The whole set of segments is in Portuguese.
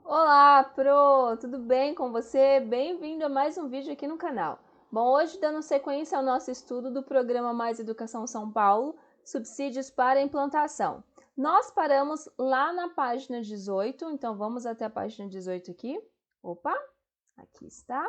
Olá, Pro! Tudo bem com você? Bem-vindo a mais um vídeo aqui no canal. Bom, hoje dando sequência ao nosso estudo do programa Mais Educação São Paulo, Subsídios para Implantação. Nós paramos lá na página 18, então vamos até a página 18 aqui. Opa, aqui está.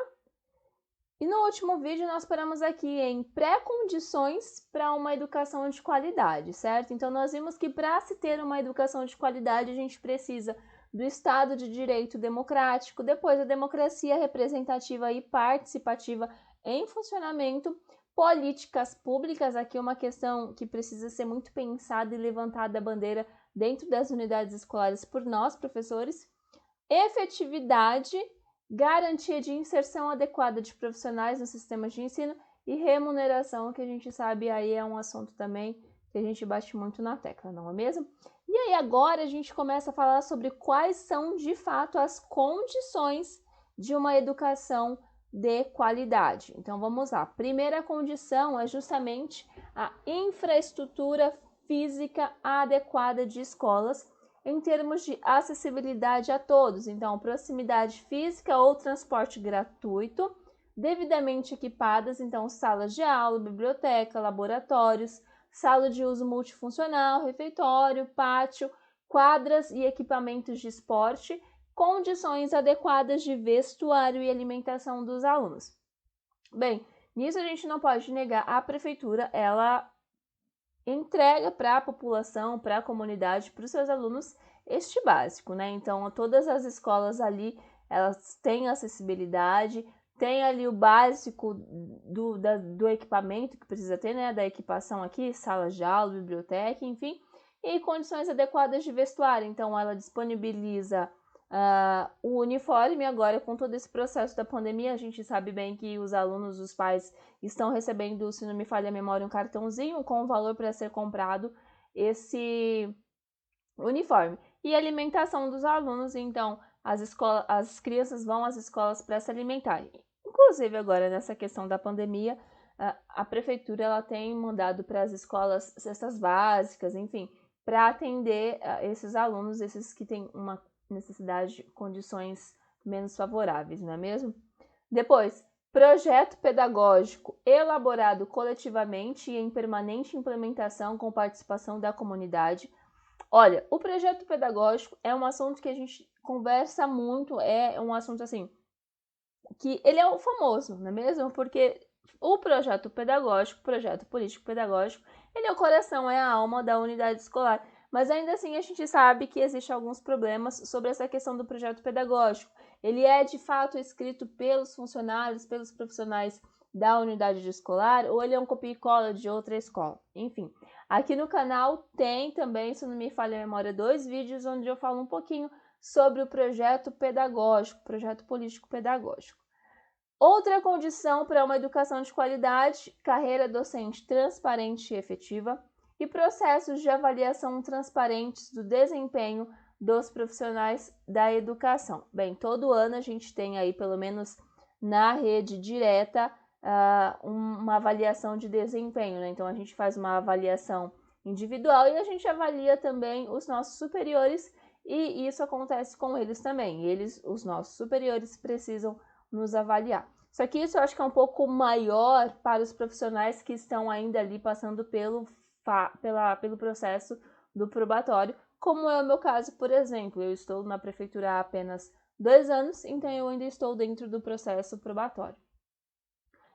E no último vídeo nós paramos aqui em pré-condições para uma educação de qualidade, certo? Então nós vimos que para se ter uma educação de qualidade a gente precisa do Estado de Direito democrático, depois a democracia representativa e participativa em funcionamento, políticas públicas, aqui uma questão que precisa ser muito pensada e levantada a bandeira dentro das unidades escolares por nós, professores, efetividade, garantia de inserção adequada de profissionais no sistema de ensino e remuneração, que a gente sabe aí é um assunto também que a gente bate muito na tecla, não é mesmo? E aí agora a gente começa a falar sobre quais são de fato as condições de uma educação de qualidade. Então vamos lá. Primeira condição é justamente a infraestrutura física adequada de escolas em termos de acessibilidade a todos, então proximidade física ou transporte gratuito, devidamente equipadas, então salas de aula, biblioteca, laboratórios, sala de uso multifuncional, refeitório, pátio, quadras e equipamentos de esporte, condições adequadas de vestuário e alimentação dos alunos. Bem, nisso a gente não pode negar, a prefeitura, ela entrega para a população, para a comunidade, para os seus alunos este básico, né? Então, todas as escolas ali, elas têm acessibilidade, tem ali o básico do equipamento que precisa ter, né? Da equipação aqui, salas de aula, biblioteca, enfim, e condições adequadas de vestuário. Então, ela disponibiliza o uniforme. Agora, com todo esse processo da pandemia, a gente sabe bem que os alunos, os pais estão recebendo, se não me falha a memória, um cartãozinho com o valor para ser comprado esse uniforme. E alimentação dos alunos, então as crianças vão às escolas para se alimentarem. Inclusive agora nessa questão da pandemia, a prefeitura ela tem mandado para as escolas cestas básicas, enfim, para atender esses alunos, esses que têm uma necessidade de condições menos favoráveis, não é mesmo? Depois, projeto pedagógico elaborado coletivamente e em permanente implementação com participação da comunidade. Olha, o projeto pedagógico é um assunto que a gente conversa muito, é um assunto assim, que ele é o famoso, não é mesmo? Porque o projeto pedagógico, projeto político pedagógico, ele é o coração, é a alma da unidade escolar. Mas ainda assim a gente sabe que existem alguns problemas sobre essa questão do projeto pedagógico. Ele é de fato escrito pelos funcionários, pelos profissionais da unidade escolar, ou ele é um copia e cola de outra escola. Enfim, aqui no canal tem também, se não me falha a memória, 2 vídeos onde eu falo um pouquinho sobre o projeto pedagógico, projeto político pedagógico. Outra condição para uma educação de qualidade, carreira docente transparente e efetiva e processos de avaliação transparentes do desempenho dos profissionais da educação. Bem, todo ano a gente tem aí, pelo menos na rede direta, uma avaliação de desempenho, né? Então a gente faz uma avaliação individual e a gente avalia também os nossos superiores, e isso acontece com eles também. Eles, os nossos superiores, precisam nos avaliar. Só que isso eu acho que é um pouco maior para os profissionais que estão ainda ali passando pelo processo do probatório, como é o meu caso, por exemplo. Eu estou na prefeitura há apenas 2 anos, então eu ainda estou dentro do processo probatório.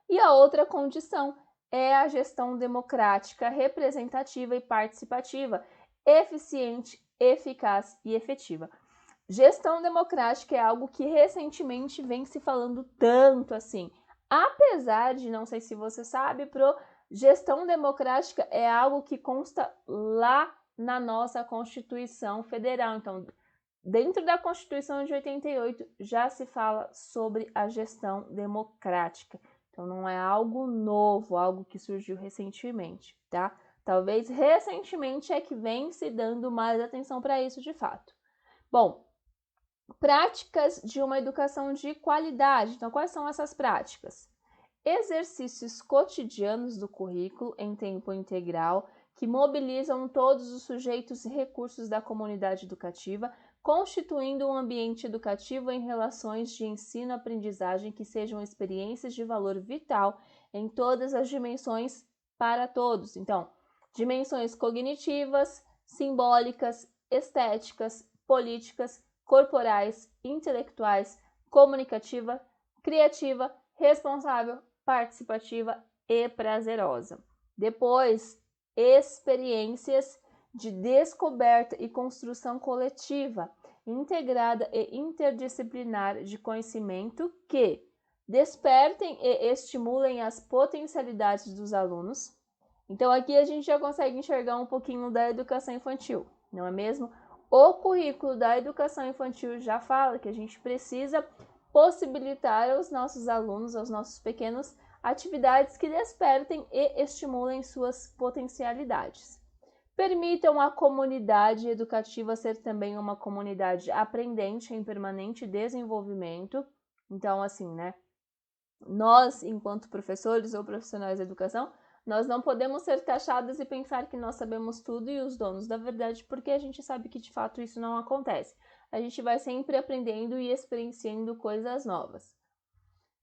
E a outra condição é a gestão democrática, representativa e participativa, eficiente, eficaz e efetiva. Gestão democrática é algo que recentemente vem se falando tanto assim. Apesar de, não sei se você sabe, gestão democrática é algo que consta lá na nossa Constituição Federal. Então, dentro da Constituição de 88 já se fala sobre a gestão democrática. Então, não é algo novo, algo que surgiu recentemente, tá? Talvez recentemente é que vem se dando mais atenção para isso de fato. Bom, práticas de uma educação de qualidade. Então, quais são essas práticas? Exercícios cotidianos do currículo em tempo integral, que mobilizam todos os sujeitos e recursos da comunidade educativa, constituindo um ambiente educativo em relações de ensino-aprendizagem que sejam experiências de valor vital em todas as dimensões para todos. Então, dimensões cognitivas, simbólicas, estéticas, políticas, corporais, intelectuais, comunicativa, criativa, responsável, participativa e prazerosa. Depois, experiências de descoberta e construção coletiva, integrada e interdisciplinar de conhecimento que despertem e estimulem as potencialidades dos alunos. Então, aqui a gente já consegue enxergar um pouquinho da educação infantil, não é mesmo? O currículo da educação infantil já fala que a gente precisa possibilitar aos nossos alunos, aos nossos pequenos, atividades que despertem e estimulem suas potencialidades. Permitam à comunidade educativa ser também uma comunidade aprendente em permanente desenvolvimento. Então, assim, né? Nós, enquanto professores ou profissionais da educação, nós não podemos ser taxados e pensar que nós sabemos tudo e os donos da verdade, porque a gente sabe que de fato isso não acontece. A gente vai sempre aprendendo e experienciando coisas novas.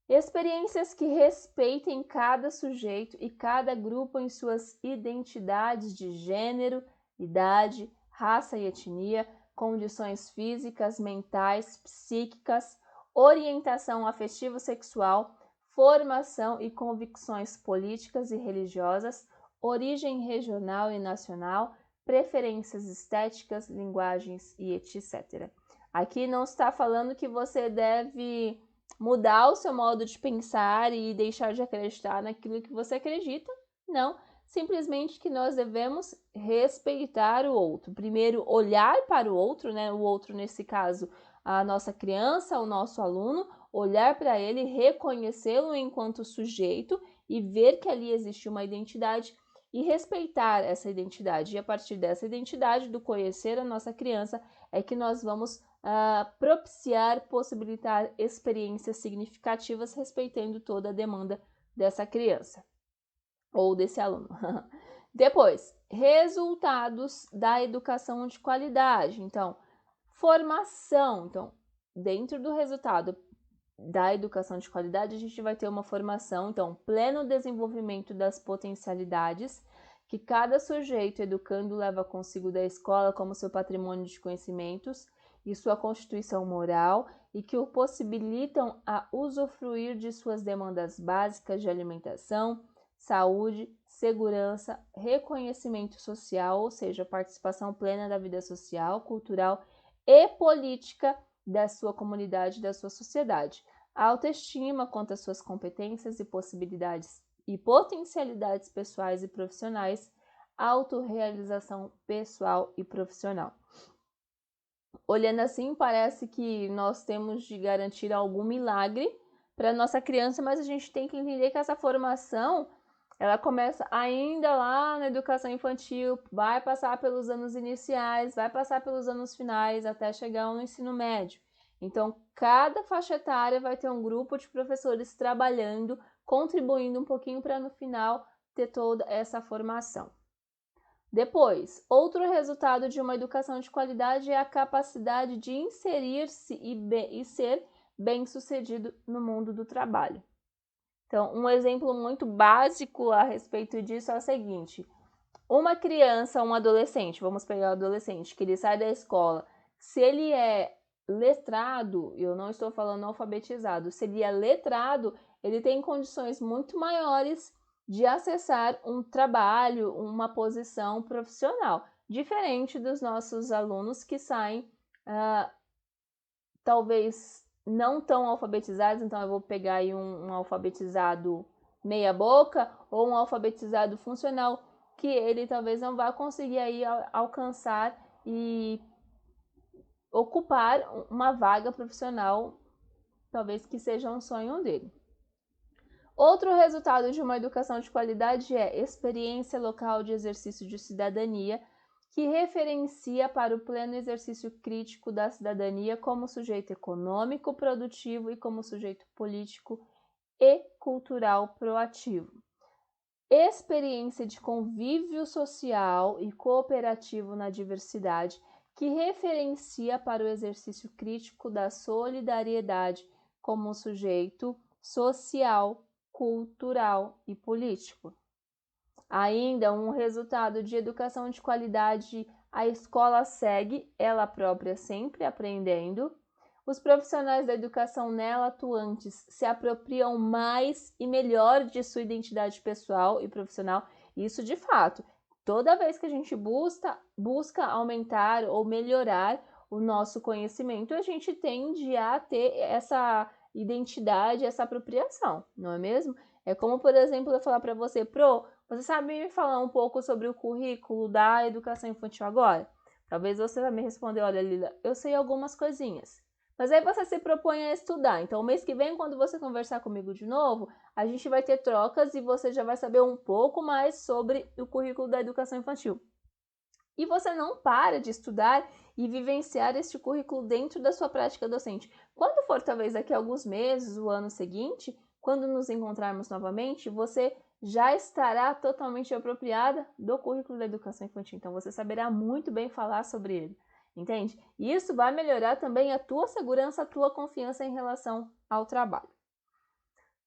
Experiências que respeitem cada sujeito e cada grupo em suas identidades de gênero, idade, raça e etnia, condições físicas, mentais, psíquicas, orientação afetivo-sexual, formação e convicções políticas e religiosas, origem regional e nacional, preferências estéticas, linguagens e etc. Aqui não está falando que você deve mudar o seu modo de pensar e deixar de acreditar naquilo que você acredita. Não, simplesmente que nós devemos respeitar o outro. Primeiro, olhar para o outro, né? O outro, nesse caso, a nossa criança, o nosso aluno, olhar para ele, reconhecê-lo enquanto sujeito e ver que ali existe uma identidade e respeitar essa identidade. E a partir dessa identidade, do conhecer a nossa criança, é que nós vamos propiciar, possibilitar experiências significativas respeitando toda a demanda dessa criança ou desse aluno. Depois, resultados da educação de qualidade. Então, formação. Então, dentro do resultado da educação de qualidade, a gente vai ter uma formação, então, pleno desenvolvimento das potencialidades que cada sujeito educando leva consigo da escola como seu patrimônio de conhecimentos e sua constituição moral e que o possibilitam a usufruir de suas demandas básicas de alimentação, saúde, segurança, reconhecimento social, ou seja, participação plena da vida social, cultural e política da sua comunidade, da sua sociedade. A autoestima quanto às suas competências e possibilidades e potencialidades pessoais e profissionais, autorrealização pessoal e profissional. Olhando assim, parece que nós temos de garantir algum milagre para nossa criança, mas a gente tem que entender que essa formação, ela começa ainda lá na educação infantil, vai passar pelos anos iniciais, vai passar pelos anos finais, até chegar no ensino médio. Então, cada faixa etária vai ter um grupo de professores trabalhando, contribuindo um pouquinho para no final ter toda essa formação. Depois, outro resultado de uma educação de qualidade é a capacidade de inserir-se e ser bem-sucedido no mundo do trabalho. Então, um exemplo muito básico a respeito disso é o seguinte: uma criança, um adolescente, vamos pegar o adolescente, que ele sai da escola, se ele é letrado, eu não estou falando alfabetizado, se ele é letrado, ele tem condições muito maiores de acessar um trabalho, uma posição profissional, diferente dos nossos alunos que saem, talvez não tão alfabetizados, então eu vou pegar aí um alfabetizado meia boca ou um alfabetizado funcional, que ele talvez não vá conseguir aí alcançar e ocupar uma vaga profissional, talvez que seja um sonho dele. Outro resultado de uma educação de qualidade é experiência local de exercício de cidadania, que referencia para o pleno exercício crítico da cidadania como sujeito econômico, produtivo e como sujeito político e cultural proativo. experiência de convívio social e cooperativo na diversidade, que referencia para o exercício crítico da solidariedade como um sujeito social, cultural e político. Ainda um resultado de educação de qualidade, a escola segue, ela própria sempre aprendendo. Os profissionais da educação nela atuantes se apropriam mais e melhor de sua identidade pessoal e profissional. Isso de fato. Toda vez que a gente busca aumentar ou melhorar o nosso conhecimento, a gente tende a ter essa identidade, essa apropriação, não é mesmo? É como, por exemplo, eu falar para você, você sabe me falar um pouco sobre o currículo da educação infantil agora? Talvez você vai me responder, olha, Lila, eu sei algumas coisinhas. Mas aí você se propõe a estudar. Então, o mês que vem, quando você conversar comigo de novo, a gente vai ter trocas e você já vai saber um pouco mais sobre o currículo da educação infantil. E você não para de estudar e vivenciar este currículo dentro da sua prática docente. Quando for, talvez, daqui a alguns meses, o ano seguinte, quando nos encontrarmos novamente, você já estará totalmente apropriada do currículo da educação infantil. Então, você saberá muito bem falar sobre ele, entende? E isso vai melhorar também a tua segurança, a tua confiança em relação ao trabalho.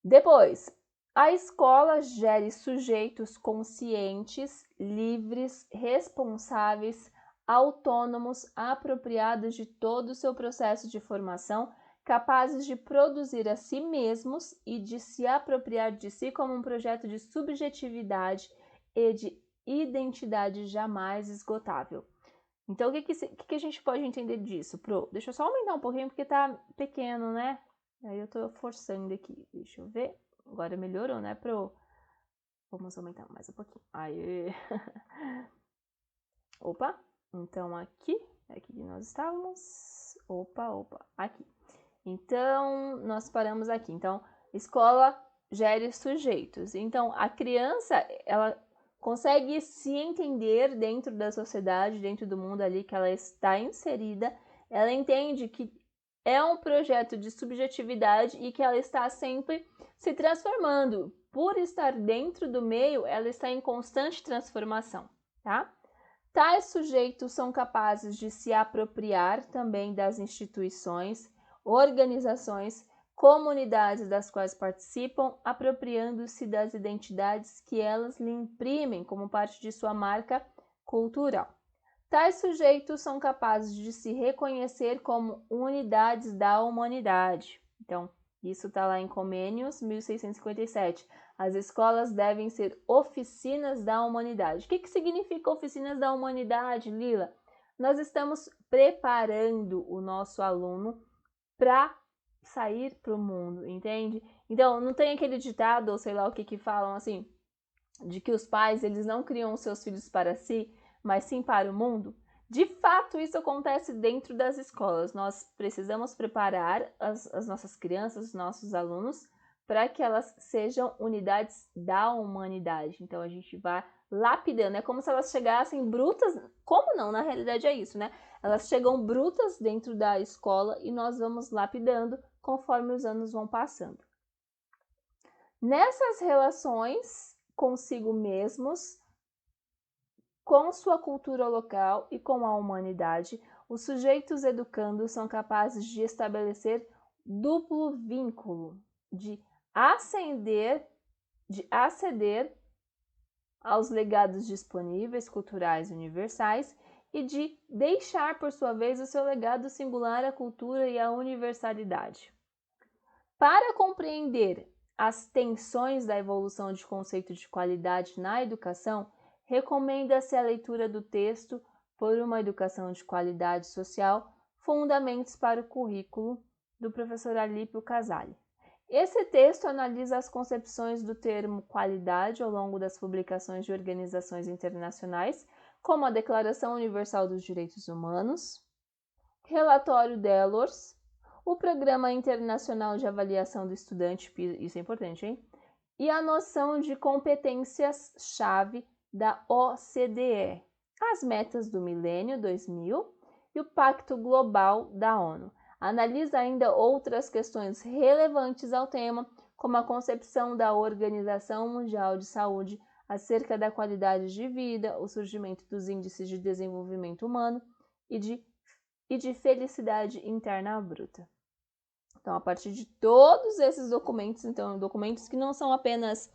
Depois, a escola gere sujeitos conscientes, livres, responsáveis, autônomos, apropriados de todo o seu processo de formação, capazes de produzir a si mesmos e de se apropriar de si como um projeto de subjetividade e de identidade jamais esgotável. Então, o que a gente pode entender disso? Deixa eu só aumentar um pouquinho porque tá pequeno, né? Aí eu tô forçando aqui. Deixa eu ver. Agora melhorou, né, Vamos aumentar mais um pouquinho. Aí. Opa. Então, aqui que nós estávamos. Opa. Aqui. Então, nós paramos aqui. Então, escola gere sujeitos. Então, a criança, ela consegue se entender dentro da sociedade, dentro do mundo ali que ela está inserida. Ela entende que é um projeto de subjetividade e que ela está sempre se transformando. Por estar dentro do meio, ela está em constante transformação, tá? Tais sujeitos são capazes de se apropriar também das instituições, organizações, comunidades das quais participam, apropriando-se das identidades que elas lhe imprimem como parte de sua marca cultural. Tais sujeitos são capazes de se reconhecer como unidades da humanidade. Então, isso está lá em Comênios, 1657. As escolas devem ser oficinas da humanidade. O que significa oficinas da humanidade, Lila? Nós estamos preparando o nosso aluno para sair para o mundo, entende? Então, não tem aquele ditado, ou sei lá o que falam assim, de que os pais eles não criam os seus filhos para si, mas sim para o mundo. De fato, isso acontece dentro das escolas. Nós precisamos preparar as nossas crianças, os nossos alunos, para que elas sejam unidades da humanidade. Então, a gente vai lapidando. É como se elas chegassem brutas. Como não? Na realidade é isso, né? Elas chegam brutas dentro da escola e nós vamos lapidando conforme os anos vão passando. Nessas relações consigo mesmos, com sua cultura local e com a humanidade, os sujeitos educando são capazes de estabelecer duplo vínculo, de aceder aos legados disponíveis culturais universais e de deixar, por sua vez, o seu legado singular à cultura e à universalidade. Para compreender as tensões da evolução de conceito de qualidade na educação, recomenda-se a leitura do texto Por uma Educação de Qualidade Social, Fundamentos para o Currículo, do professor Alípio Casale. Esse texto analisa as concepções do termo qualidade ao longo das publicações de organizações internacionais, como a Declaração Universal dos Direitos Humanos, Relatório Delors, o Programa Internacional de Avaliação do Estudante, isso é importante, hein? E a noção de competências-chave da OCDE, as metas do Milênio 2000 e o Pacto Global da ONU. Analisa ainda outras questões relevantes ao tema, como a concepção da Organização Mundial de Saúde, acerca da qualidade de vida, o surgimento dos índices de desenvolvimento humano e de felicidade interna bruta. Então, a partir de todos esses documentos, então, documentos que não são apenas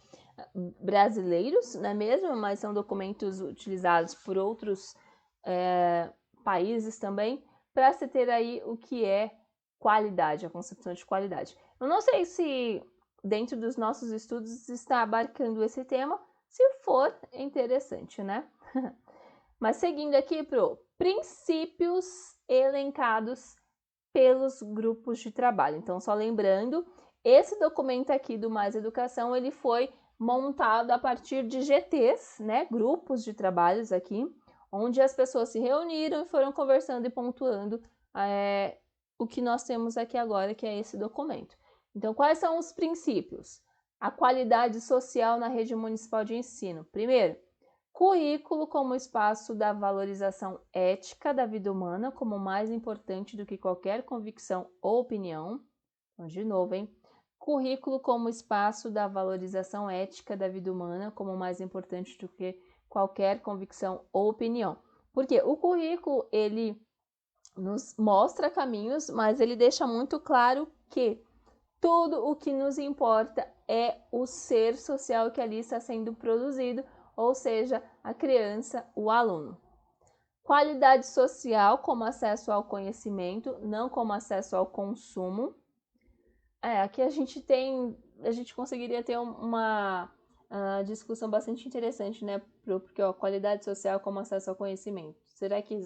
brasileiros, não é mesmo? Mas são documentos utilizados por outros países também, para se ter aí o que é qualidade, a concepção de qualidade. Eu não sei se dentro dos nossos estudos está abarcando esse tema, se for, é interessante, né? Mas seguindo aqui para princípios elencados pelos grupos de trabalho. Então, só lembrando, esse documento aqui do Mais Educação, ele foi montado a partir de GTs, né, grupos de trabalhos aqui, onde as pessoas se reuniram e foram conversando e pontuando o que nós temos aqui agora, que é esse documento. Então, quais são os princípios? A qualidade social na rede municipal de ensino. Primeiro, currículo como espaço da valorização ética da vida humana como mais importante do que qualquer convicção ou opinião. Então, de novo, hein? Currículo como espaço da valorização ética da vida humana como mais importante do que qualquer convicção ou opinião. Porque o currículo, ele nos mostra caminhos, mas ele deixa muito claro que tudo o que nos importa é o ser social que ali está sendo produzido, ou seja, a criança, o aluno. Qualidade social como acesso ao conhecimento, não como acesso ao consumo. Aqui a gente conseguiria ter uma discussão bastante interessante, né? Porque a qualidade social como acesso ao conhecimento. Será que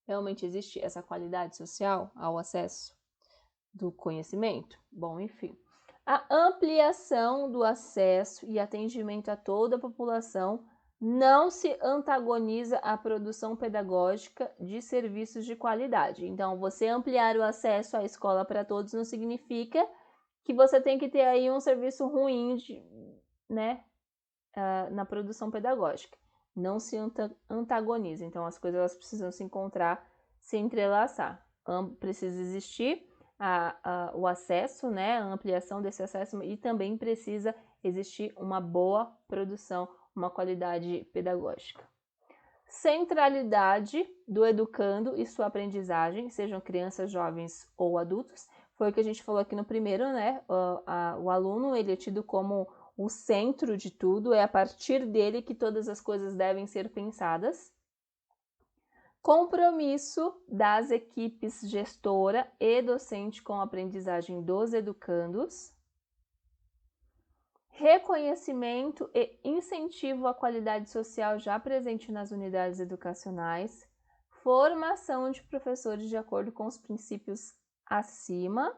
realmente existe essa qualidade social ao acesso do conhecimento? Bom, enfim. A ampliação do acesso e atendimento a toda a população não se antagoniza à produção pedagógica de serviços de qualidade. Então, você ampliar o acesso à escola para todos não significa que você tem que ter aí um serviço ruim na produção pedagógica. Não se antagoniza. Então, as coisas elas precisam se encontrar, se entrelaçar. Precisa existir o acesso, né, a ampliação desse acesso, e também precisa existir uma boa produção, uma qualidade pedagógica. Centralidade do educando e sua aprendizagem, sejam crianças, jovens ou adultos. Foi o que a gente falou aqui no primeiro, né? O aluno, ele é tido como o centro de tudo, é a partir dele que todas as coisas devem ser pensadas. Compromisso das equipes gestora e docente com a aprendizagem dos educandos. Reconhecimento e incentivo à qualidade social já presente nas unidades educacionais. Formação de professores de acordo com os princípios acima.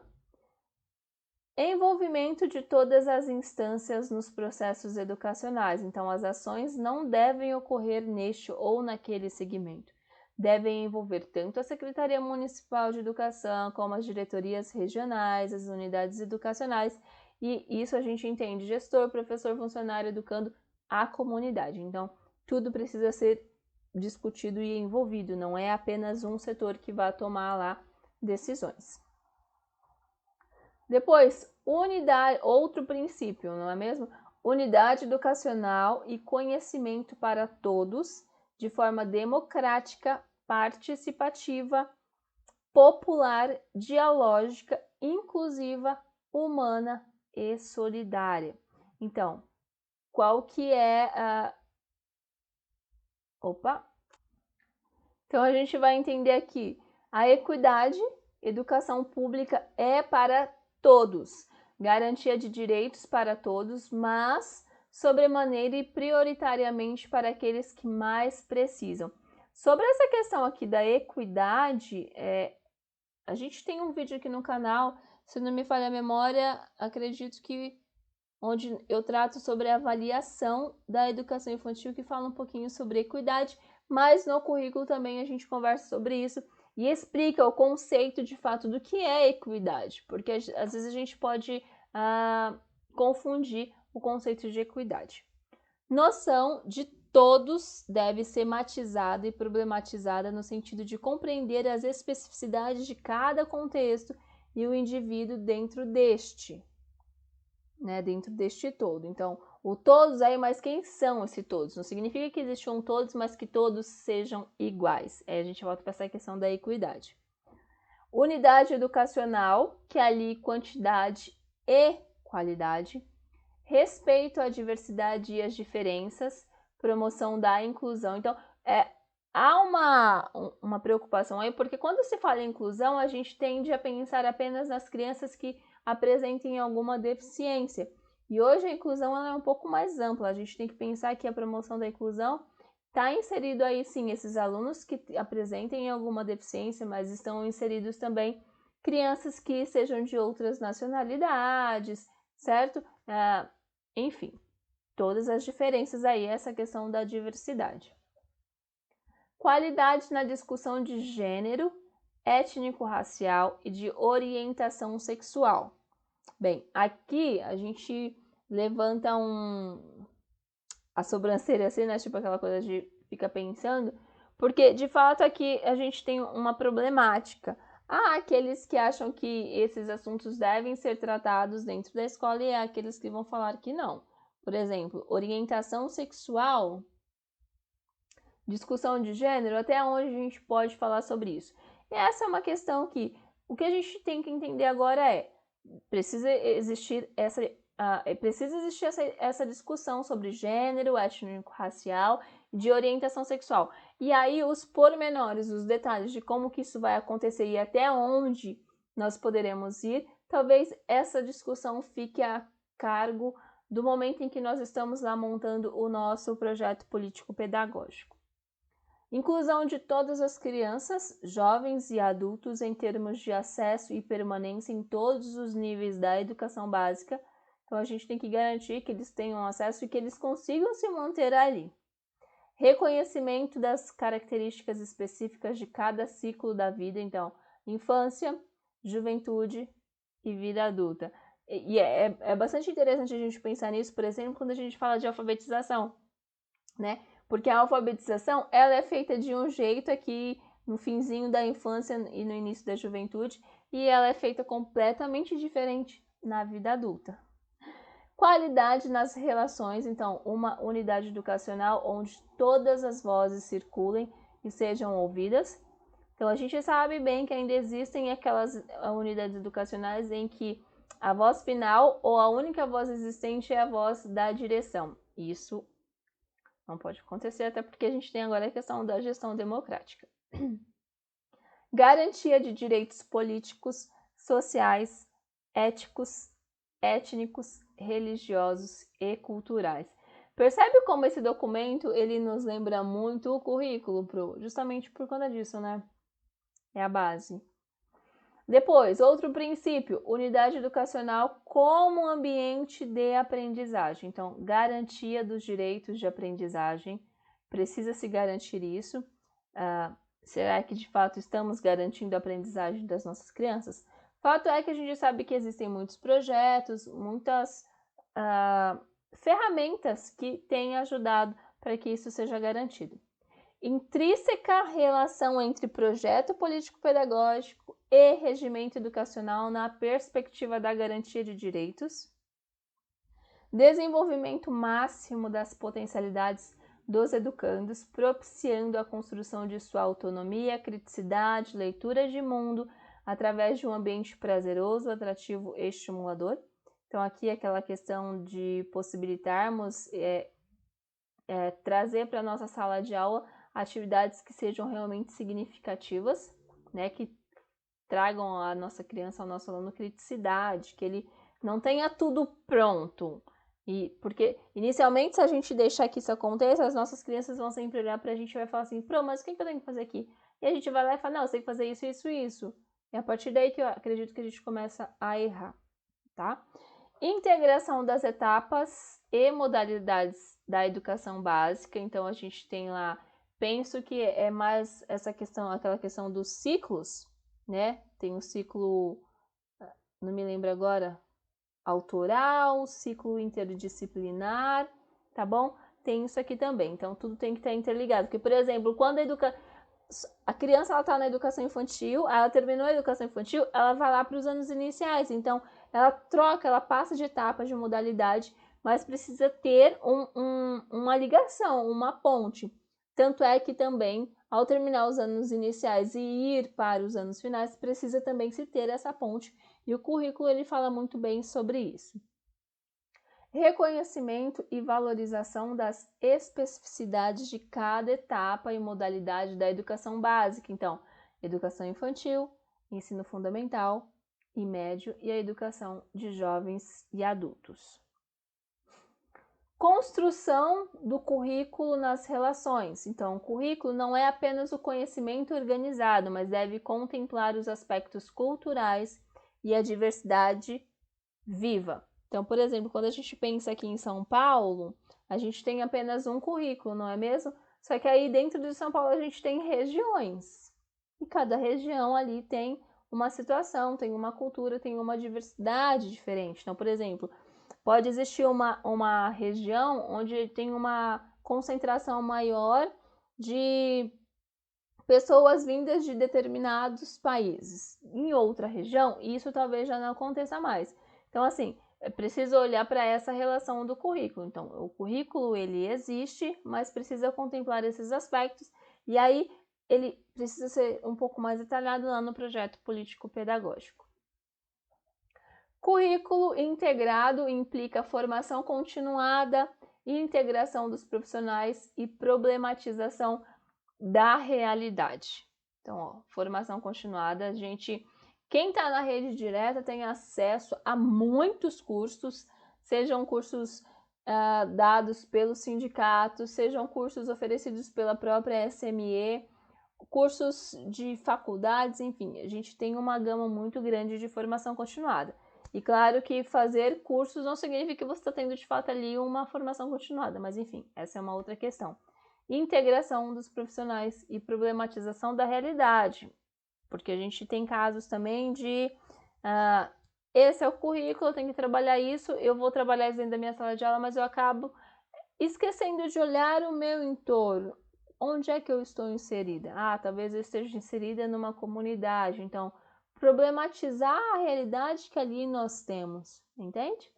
Envolvimento de todas as instâncias nos processos educacionais. Então, as ações não devem ocorrer neste ou naquele segmento. Devem envolver tanto a Secretaria Municipal de Educação, como as diretorias regionais, as unidades educacionais, e isso a gente entende: gestor, professor, funcionário, educando a comunidade. Então, tudo precisa ser discutido e envolvido, não é apenas um setor que vai tomar lá decisões. Depois, unidade, outro princípio, não é mesmo? Unidade educacional e conhecimento para todos, de forma democrática, participativa, popular, dialógica, inclusiva, humana e solidária. Então, qual que é a... Então, a gente vai entender aqui a equidade. Educação pública é para todos, garantia de direitos para todos, mas sobremaneira e prioritariamente para aqueles que mais precisam. Sobre essa questão aqui da equidade, a gente tem um vídeo aqui no canal, se não me falha a memória, acredito que onde eu trato sobre a avaliação da educação infantil, que fala um pouquinho sobre equidade, mas no currículo também a gente conversa sobre isso e explica o conceito de fato do que é equidade, porque às vezes a gente pode confundir o conceito de equidade. Noção de todos deve ser matizada e problematizada no sentido de compreender as especificidades de cada contexto e o indivíduo dentro deste todo. Então, o todos aí, mas quem são esse todos? Não significa que existe um todos, mas que todos sejam iguais. Aí a gente volta para essa questão da equidade. Unidade educacional, que é ali quantidade e qualidade. Respeito à diversidade e às diferenças. Promoção da inclusão. Então, há uma preocupação aí, porque quando se fala em inclusão, a gente tende a pensar apenas nas crianças que apresentem alguma deficiência. E hoje a inclusão ela é um pouco mais ampla. A gente tem que pensar que a promoção da inclusão está inserido aí sim esses alunos que apresentem alguma deficiência, mas estão inseridos também crianças que sejam de outras nacionalidades, certo? Enfim, todas as diferenças aí, essa questão da diversidade. Qualidade na discussão de gênero, étnico-racial e de orientação sexual. Bem, aqui a gente levanta a sobrancelha assim, né? Tipo aquela coisa de fica pensando, porque de fato aqui a gente tem uma problemática. Há aqueles que acham que esses assuntos devem ser tratados dentro da escola e há aqueles que vão falar que não. Por exemplo, orientação sexual, discussão de gênero, até onde a gente pode falar sobre isso? E essa é uma questão que o que a gente tem que entender agora precisa existir essa discussão sobre gênero, étnico-racial, de orientação sexual. E aí os pormenores, os detalhes de como que isso vai acontecer e até onde nós poderemos ir, talvez essa discussão fique a cargo do momento em que nós estamos lá montando o nosso projeto político-pedagógico. Inclusão de todas as crianças, jovens e adultos em termos de acesso e permanência em todos os níveis da educação básica. Então, a gente tem que garantir que eles tenham acesso e que eles consigam se manter ali. Reconhecimento das características específicas de cada ciclo da vida. Então, infância, juventude e vida adulta. E é bastante interessante a gente pensar nisso, por exemplo, quando a gente fala de alfabetização, né? Porque a alfabetização, ela é feita de um jeito aqui no finzinho da infância e no início da juventude, e ela é feita completamente diferente na vida adulta. Qualidade nas relações, então, uma unidade educacional onde todas as vozes circulem e sejam ouvidas. Então, a gente sabe bem que ainda existem aquelas unidades educacionais em que a voz final ou a única voz existente é a voz da direção. Isso não pode acontecer, até porque a gente tem agora a questão da gestão democrática. Garantia de direitos políticos, sociais, éticos, étnicos, religiosos e culturais. Percebe como esse documento ele nos lembra muito o currículo, justamente por conta disso, né? É a base. Depois, outro princípio, unidade educacional como ambiente de aprendizagem. Então, garantia dos direitos de aprendizagem. Precisa se garantir isso. Será que de fato estamos garantindo a aprendizagem das nossas crianças? Fato é que a gente sabe que existem muitos projetos, muitas ferramentas que têm ajudado para que isso seja garantido. Intrínseca relação entre projeto político-pedagógico e regimento educacional na perspectiva da garantia de direitos. Desenvolvimento máximo das potencialidades dos educandos, propiciando a construção de sua autonomia, criticidade, leitura de mundo, através de um ambiente prazeroso, atrativo e estimulador. Então, aqui aquela questão de possibilitarmos trazer para a nossa sala de aula atividades que sejam realmente significativas, né, que tragam à nossa criança, ao nosso aluno criticidade, que ele não tenha tudo pronto. E porque inicialmente, se a gente deixar que isso aconteça, as nossas crianças vão sempre olhar para a gente e vai falar assim, mas o que eu tenho que fazer aqui? E a gente vai lá e fala, não, você tem que fazer isso, isso, isso. E é a partir daí que eu acredito que a gente começa a errar, tá? Integração das etapas e modalidades da educação básica. Então, a gente tem lá, penso que é mais essa questão, aquela questão dos ciclos, né? Tem o ciclo, não me lembro agora, autoral, ciclo interdisciplinar, tá bom? Tem isso aqui também. Então, tudo tem que estar interligado. Porque, por exemplo, quando a criança ela está na educação infantil, ela terminou a educação infantil, ela vai lá para os anos iniciais. Então, ela troca, ela passa de etapa, de modalidade, mas precisa ter uma ligação, uma ponte. Tanto é que também, ao terminar os anos iniciais e ir para os anos finais, precisa também se ter essa ponte, e o currículo ele fala muito bem sobre isso. Reconhecimento e valorização das especificidades de cada etapa e modalidade da educação básica. Então, educação infantil, ensino fundamental e médio e a educação de jovens e adultos. Construção do currículo nas relações. Então, o currículo não é apenas o conhecimento organizado, mas deve contemplar os aspectos culturais e a diversidade viva. Então, por exemplo, quando a gente pensa aqui em São Paulo, a gente tem apenas um currículo, não é mesmo? Só que aí dentro de São Paulo a gente tem regiões. E cada região ali tem uma situação, tem uma cultura, tem uma diversidade diferente. Então, por exemplo, pode existir uma região onde tem uma concentração maior de pessoas vindas de determinados países. Em outra região, isso talvez já não aconteça mais. Então, assim, é preciso olhar para essa relação do currículo. Então, o currículo, ele existe, mas precisa contemplar esses aspectos, e aí ele precisa ser um pouco mais detalhado lá no projeto político-pedagógico. Currículo integrado implica formação continuada e integração dos profissionais e problematização da realidade. Então, ó, formação continuada, quem está na rede direta tem acesso a muitos cursos, sejam cursos dados pelos sindicatos, sejam cursos oferecidos pela própria SME, cursos de faculdades, enfim, a gente tem uma gama muito grande de formação continuada. E claro que fazer cursos não significa que você está tendo de fato ali uma formação continuada, mas enfim, essa é uma outra questão. Integração dos profissionais e problematização da realidade, porque a gente tem casos também de esse é o currículo, eu tenho que trabalhar isso, eu vou trabalhar isso dentro da minha sala de aula, mas eu acabo esquecendo de olhar o meu entorno. Onde é que eu estou inserida? Talvez eu esteja inserida numa comunidade, então problematizar a realidade que ali nós temos, entende?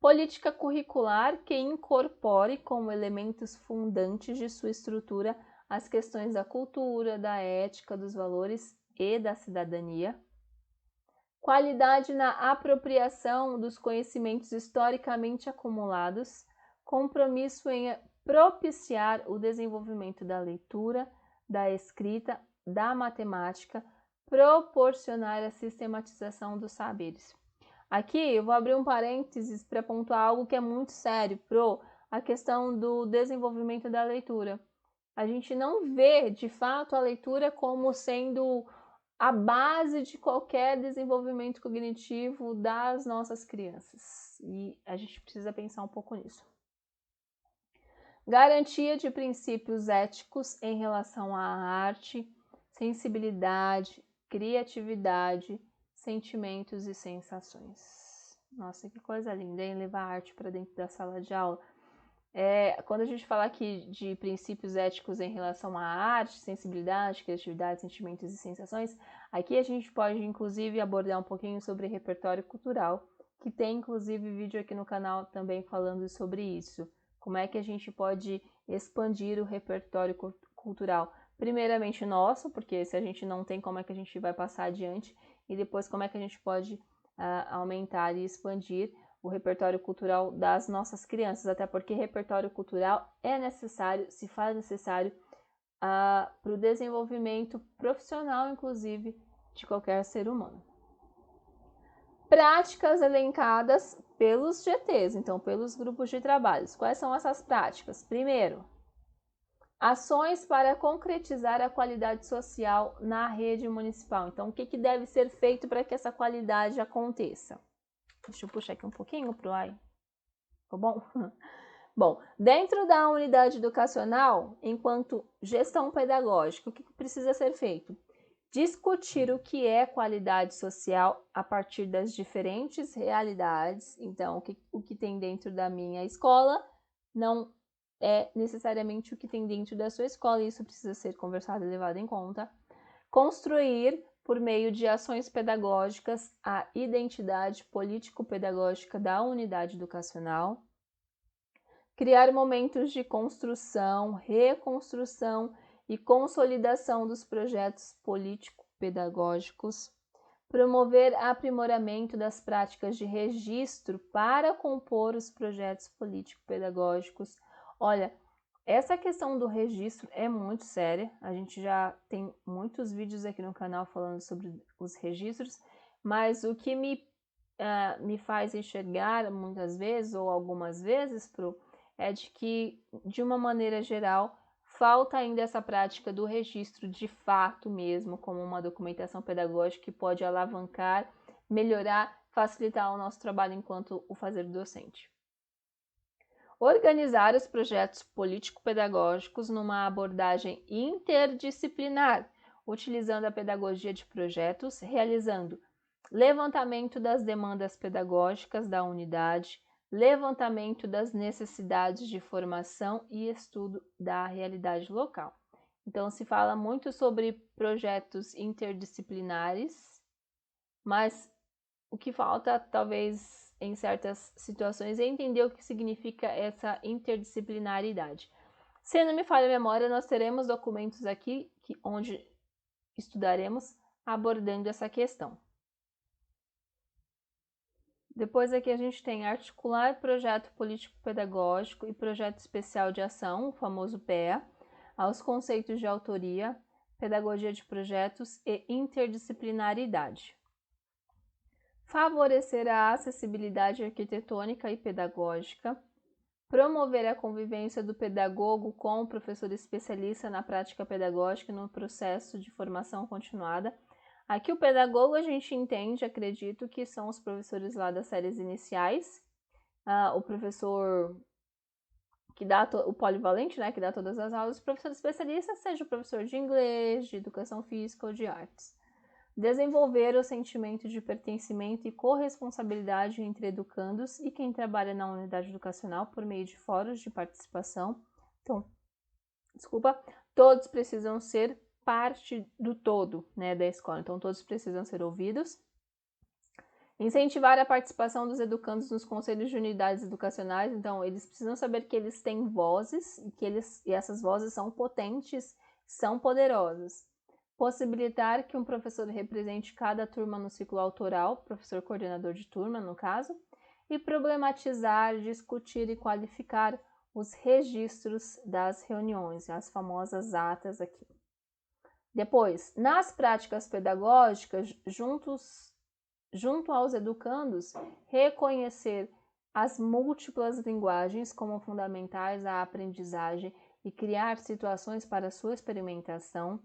Política curricular que incorpore como elementos fundantes de sua estrutura as questões da cultura, da ética, dos valores e da cidadania. Qualidade na apropriação dos conhecimentos historicamente acumulados. Compromisso em propiciar o desenvolvimento da leitura, da escrita, da matemática, proporcionar a sistematização dos saberes. Aqui eu vou abrir um parênteses para pontuar algo que é muito sério, a questão do desenvolvimento da leitura. A gente não vê, de fato, a leitura como sendo a base de qualquer desenvolvimento cognitivo das nossas crianças. E a gente precisa pensar um pouco nisso. Garantia de princípios éticos em relação à arte, sensibilidade, criatividade, sentimentos e sensações. Nossa, que coisa linda, hein? Levar a arte para dentro da sala de aula. Quando a gente fala aqui de princípios éticos em relação à arte, sensibilidade, criatividade, sentimentos e sensações, aqui a gente pode inclusive abordar um pouquinho sobre repertório cultural, que tem inclusive vídeo aqui no canal também falando sobre isso. Como é que a gente pode expandir o repertório cultural? Primeiramente nosso, porque se a gente não tem, como é que a gente vai passar adiante? E depois como é que a gente pode aumentar e expandir o repertório cultural das nossas crianças, até porque repertório cultural é necessário, se faz necessário para o desenvolvimento profissional, inclusive, de qualquer ser humano. Práticas elencadas pelos GTs, então pelos grupos de trabalhos. Quais são essas práticas? Primeiro, ações para concretizar a qualidade social na rede municipal. Então, o que deve ser feito para que essa qualidade aconteça? Deixa eu puxar aqui um pouquinho para o ar. Ficou bom? Bom, dentro da unidade educacional, enquanto gestão pedagógica, o que precisa ser feito? Discutir o que é qualidade social a partir das diferentes realidades. Então, o que tem dentro da minha escola não é necessariamente o que tem dentro da sua escola, e isso precisa ser conversado e levado em conta. Construir por meio de ações pedagógicas, a identidade político-pedagógica da unidade educacional, criar momentos de construção, reconstrução e consolidação dos projetos político-pedagógicos, promover aprimoramento das práticas de registro para compor os projetos político-pedagógicos. Olha, essa questão do registro é muito séria, a gente já tem muitos vídeos aqui no canal falando sobre os registros, mas o que me faz enxergar muitas vezes ou algumas vezes, é de que, de uma maneira geral, falta ainda essa prática do registro de fato mesmo, como uma documentação pedagógica que pode alavancar, melhorar, facilitar o nosso trabalho enquanto o fazer docente. Organizar os projetos político-pedagógicos numa abordagem interdisciplinar, utilizando a pedagogia de projetos, realizando levantamento das demandas pedagógicas da unidade, levantamento das necessidades de formação e estudo da realidade local. Então, se fala muito sobre projetos interdisciplinares, mas o que falta, talvez, em certas situações, é entender o que significa essa interdisciplinaridade. Se não me falha a memória, nós teremos documentos aqui onde estudaremos abordando essa questão. Depois aqui a gente tem articular projeto político-pedagógico e projeto especial de ação, o famoso PEA, aos conceitos de autoria, pedagogia de projetos e interdisciplinaridade. Favorecer a acessibilidade arquitetônica e pedagógica, promover a convivência do pedagogo com o professor especialista na prática pedagógica e no processo de formação continuada. Aqui o pedagogo a gente entende, acredito, que são os professores lá das séries iniciais, o professor que dá o polivalente, né, que dá todas as aulas, o professor especialista, seja o professor de inglês, de educação física ou de artes. Desenvolver o sentimento de pertencimento e corresponsabilidade entre educandos e quem trabalha na unidade educacional por meio de fóruns de participação. Então, todos precisam ser parte do todo, né, da escola, então todos precisam ser ouvidos. Incentivar a participação dos educandos nos conselhos de unidades educacionais, então eles precisam saber que eles têm vozes e essas vozes são potentes, são poderosas. Possibilitar que um professor represente cada turma no ciclo autoral, professor coordenador de turma, no caso, e problematizar, discutir e qualificar os registros das reuniões, as famosas atas aqui. Depois, nas práticas pedagógicas, junto aos educandos, reconhecer as múltiplas linguagens como fundamentais à aprendizagem e criar situações para sua experimentação.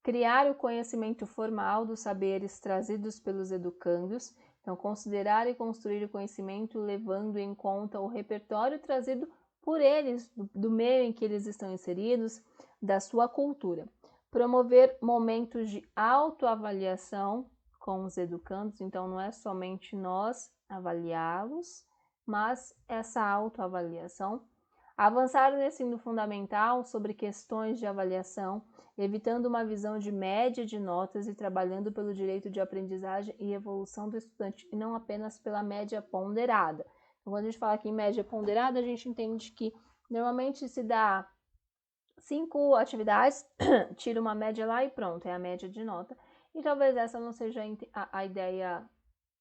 Criar o conhecimento formal dos saberes trazidos pelos educandos, então considerar e construir o conhecimento levando em conta o repertório trazido por eles, do meio em que eles estão inseridos, da sua cultura. Promover momentos de autoavaliação com os educandos, então não é somente nós avaliá-los, mas essa autoavaliação. Avançar no ensino fundamental sobre questões de avaliação, evitando uma visão de média de notas e trabalhando pelo direito de aprendizagem e evolução do estudante, e não apenas pela média ponderada. Então, quando a gente fala aqui em média ponderada, a gente entende que normalmente se dá 5 atividades, tira uma média lá e pronto, é a média de nota. E talvez essa não seja a ideia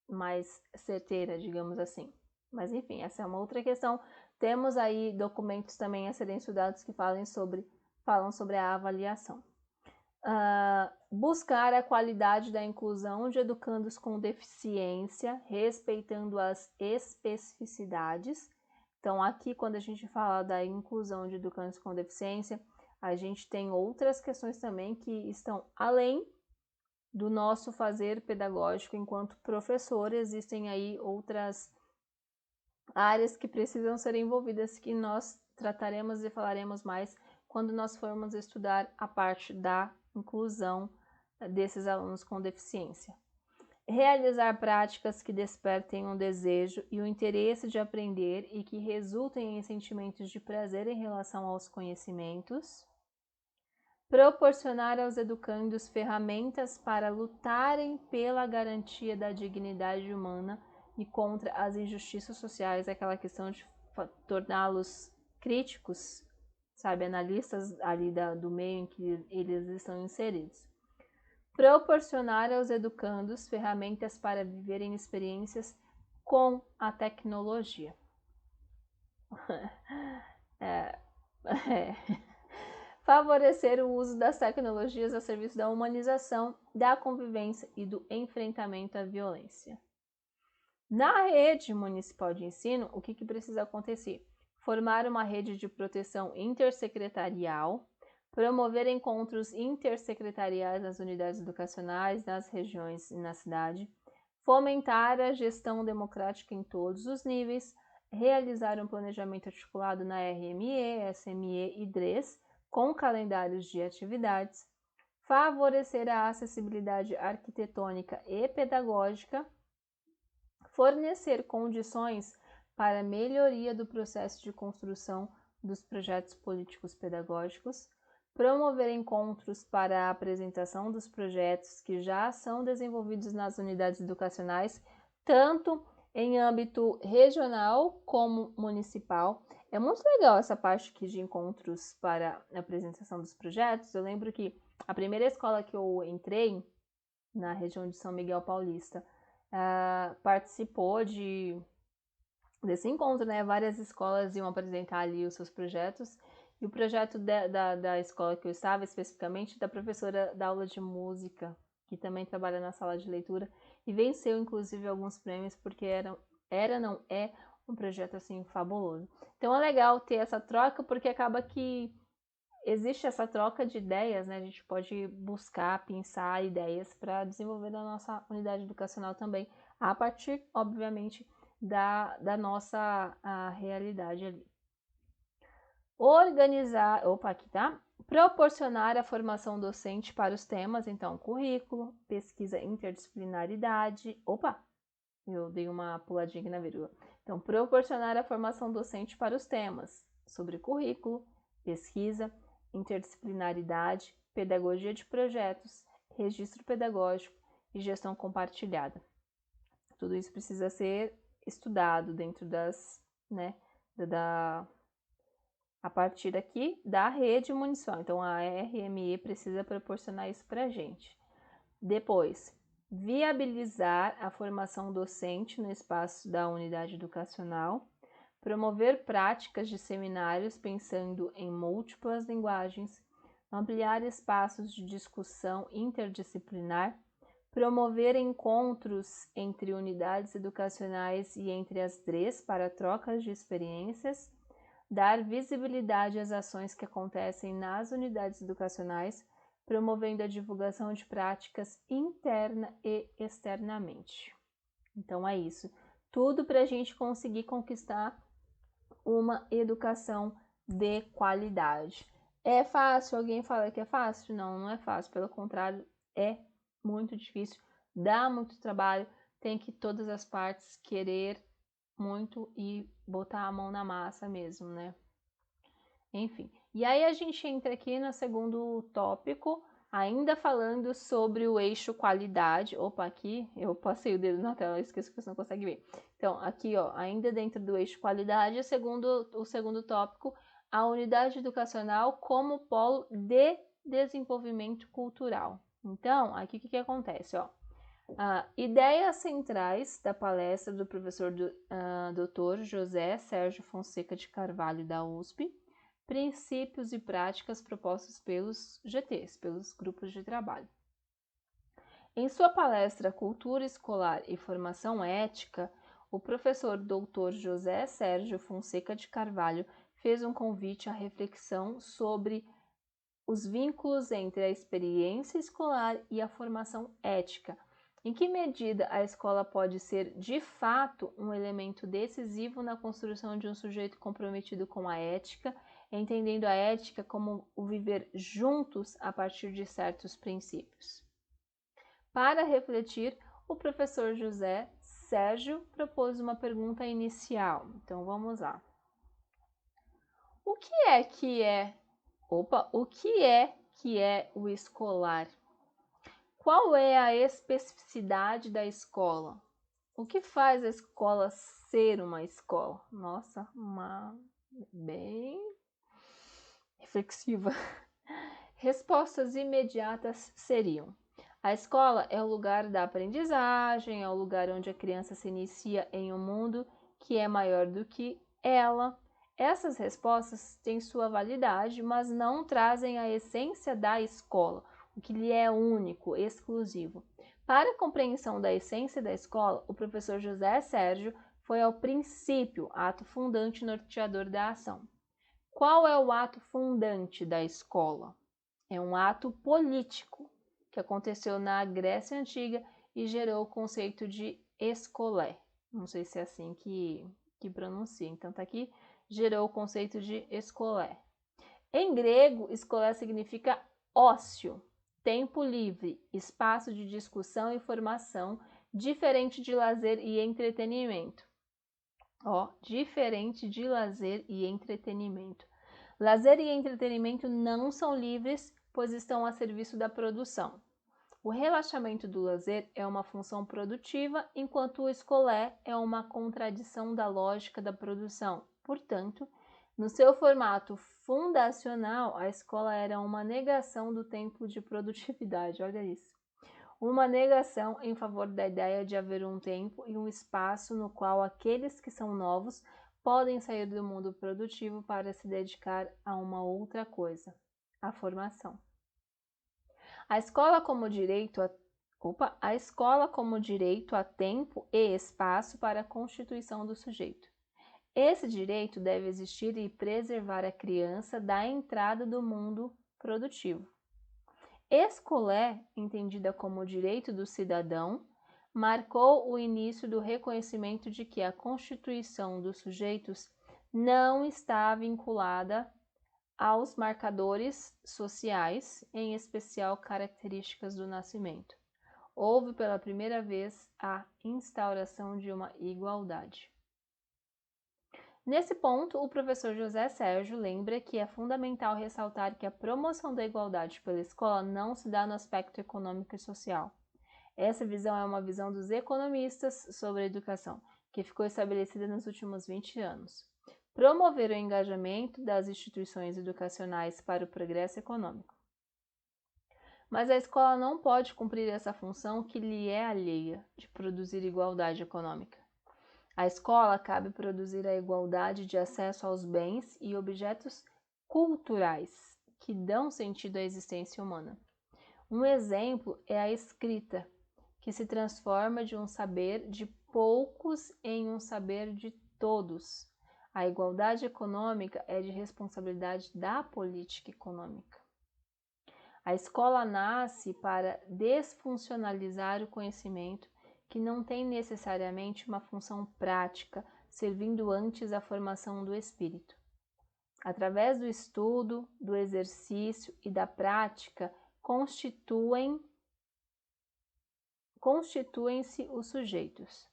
mais certeira, digamos assim. Mas enfim, essa é uma outra questão. Temos aí documentos também a serem estudados que falam sobre a avaliação. Buscar a qualidade da inclusão de educandos com deficiência, respeitando as especificidades. Então, aqui, quando a gente fala da inclusão de educandos com deficiência, a gente tem outras questões também que estão além do nosso fazer pedagógico enquanto professor. Existem aí outras áreas que precisam ser envolvidas, que nós trataremos e falaremos mais quando nós formos estudar a parte da inclusão desses alunos com deficiência. Realizar práticas que despertem um desejo e o interesse de aprender e que resultem em sentimentos de prazer em relação aos conhecimentos. proporcionar aos educandos ferramentas para lutarem pela garantia da dignidade humana e contra as injustiças sociais, aquela questão de torná-los críticos, sabe, analistas ali do meio em que eles estão inseridos. Proporcionar aos educandos ferramentas para viverem experiências com a tecnologia. Favorecer o uso das tecnologias a serviço da humanização, da convivência e do enfrentamento à violência. Na rede municipal de ensino, o que precisa acontecer? Formar uma rede de proteção intersecretarial, promover encontros intersecretariais nas unidades educacionais, nas regiões e na cidade, fomentar a gestão democrática em todos os níveis, realizar um planejamento articulado na RME, SME e DRES, com calendários de atividades, favorecer a acessibilidade arquitetônica e pedagógica, fornecer condições para a melhoria do processo de construção dos projetos políticos pedagógicos, promover encontros para a apresentação dos projetos que já são desenvolvidos nas unidades educacionais, tanto em âmbito regional como municipal. É muito legal essa parte aqui de encontros para a apresentação dos projetos. Eu lembro que a primeira escola que eu entrei, na região de São Miguel Paulista, participou desse encontro, né? Várias escolas iam apresentar ali os seus projetos, e o projeto da escola que eu estava, especificamente, da professora da aula de música, que também trabalha na sala de leitura, e venceu, inclusive, alguns prêmios, porque não é um projeto, assim, fabuloso. Então, é legal ter essa troca, porque acaba que existe essa troca de ideias, né? A gente pode buscar, pensar ideias para desenvolver na nossa unidade educacional também, a partir, obviamente, da nossa realidade ali. Organizar, aqui tá? Proporcionar a formação docente para os temas, então, currículo, pesquisa, interdisciplinaridade. Eu dei uma puladinha aqui na vírgula. Então, proporcionar a formação docente para os temas sobre currículo, pesquisa, interdisciplinaridade, pedagogia de projetos, registro pedagógico e gestão compartilhada. Tudo isso precisa ser estudado dentro a partir aqui da rede municipal. Então, a RME precisa proporcionar isso para a gente. Depois, viabilizar a formação docente no espaço da unidade educacional, promover práticas de seminários pensando em múltiplas linguagens, ampliar espaços de discussão interdisciplinar, promover encontros entre unidades educacionais e entre as DREs para trocas de experiências, dar visibilidade às ações que acontecem nas unidades educacionais, promovendo a divulgação de práticas interna e externamente. Então é isso. Tudo para a gente conseguir conquistar uma educação de qualidade. É fácil? Alguém fala que é fácil? Não, não é fácil. Pelo contrário, é muito difícil, dá muito trabalho, tem que todas as partes querer muito e botar a mão na massa mesmo, né? Enfim, e aí a gente entra aqui no segundo tópico, ainda falando sobre o eixo qualidade. Aqui eu passei o dedo na tela, esqueço que você não consegue ver. Então, aqui, ainda dentro do eixo qualidade, o segundo tópico, a unidade educacional como polo de desenvolvimento cultural. Então, aqui o que acontece, ideias centrais da palestra do professor Dr. José Sérgio Fonseca de Carvalho, da USP, princípios e práticas propostos pelos GTs, pelos grupos de trabalho. Em sua palestra Cultura Escolar e Formação Ética, o professor Dr. José Sérgio Fonseca de Carvalho fez um convite à reflexão sobre os vínculos entre a experiência escolar e a formação ética. Em que medida a escola pode ser, de fato, um elemento decisivo na construção de um sujeito comprometido com a ética, entendendo a ética como o viver juntos a partir de certos princípios? Para refletir, o professor José Sérgio propôs uma pergunta inicial. Então, vamos lá. O que é que é o escolar? Qual é a especificidade da escola? O que faz a escola ser uma escola? Nossa, bem reflexiva. Respostas imediatas seriam: a escola é o lugar da aprendizagem, é o lugar onde a criança se inicia em um mundo que é maior do que ela. Essas respostas têm sua validade, mas não trazem a essência da escola, o que lhe é único, exclusivo. Para a compreensão da essência da escola, o professor José Sérgio foi ao princípio, ato fundante norteador da ação. Qual é o ato fundante da escola? É um ato político que aconteceu na Grécia Antiga e gerou o conceito de escolé. Não sei se é assim que pronuncia, então tá aqui, gerou o conceito de escolé. Em grego, escolé significa ócio, tempo livre, espaço de discussão e formação, diferente de lazer e entretenimento. Diferente de lazer e entretenimento. Lazer e entretenimento não são livres, pois estão a serviço da produção. O relaxamento do lazer é uma função produtiva, enquanto o escolé é uma contradição da lógica da produção. Portanto, no seu formato fundacional, a escola era uma negação do tempo de produtividade. Olha isso. Uma negação em favor da ideia de haver um tempo e um espaço no qual aqueles que são novos podem sair do mundo produtivo para se dedicar a uma outra coisa, a formação. A escola como direito a tempo e espaço para a constituição do sujeito. Esse direito deve existir e preservar a criança da entrada do mundo produtivo. Escolé, entendida como direito do cidadão, marcou o início do reconhecimento de que a constituição dos sujeitos não está vinculada aos marcadores sociais, em especial características do nascimento. Houve pela primeira vez a instauração de uma igualdade. Nesse ponto, o professor José Sérgio lembra que é fundamental ressaltar que a promoção da igualdade pela escola não se dá no aspecto econômico e social. Essa visão é uma visão dos economistas sobre a educação, que ficou estabelecida nos últimos 20 anos. Promover o engajamento das instituições educacionais para o progresso econômico. Mas a escola não pode cumprir essa função que lhe é alheia, de produzir igualdade econômica. A escola cabe produzir a igualdade de acesso aos bens e objetos culturais que dão sentido à existência humana. Um exemplo é a escrita, que se transforma de um saber de poucos em um saber de todos. A igualdade econômica é de responsabilidade da política econômica. A escola nasce para desfuncionalizar o conhecimento que não tem necessariamente uma função prática, servindo antes à formação do espírito. Através do estudo, do exercício e da prática, constituem-se os sujeitos.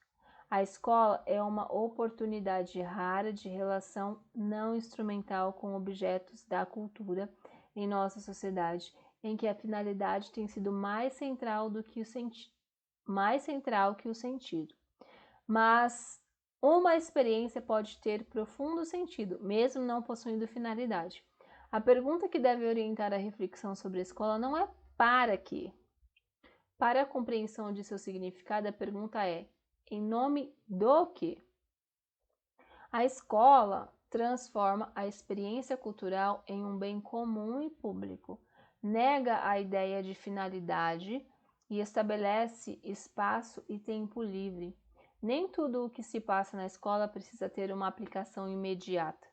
A escola é uma oportunidade rara de relação não instrumental com objetos da cultura em nossa sociedade, em que a finalidade tem sido mais central que o sentido. Mas uma experiência pode ter profundo sentido, mesmo não possuindo finalidade. A pergunta que deve orientar a reflexão sobre a escola não é para quê. Para a compreensão de seu significado, a pergunta é: em nome do quê? A escola transforma a experiência cultural em um bem comum e público, nega a ideia de finalidade e estabelece espaço e tempo livre. Nem tudo o que se passa na escola precisa ter uma aplicação imediata.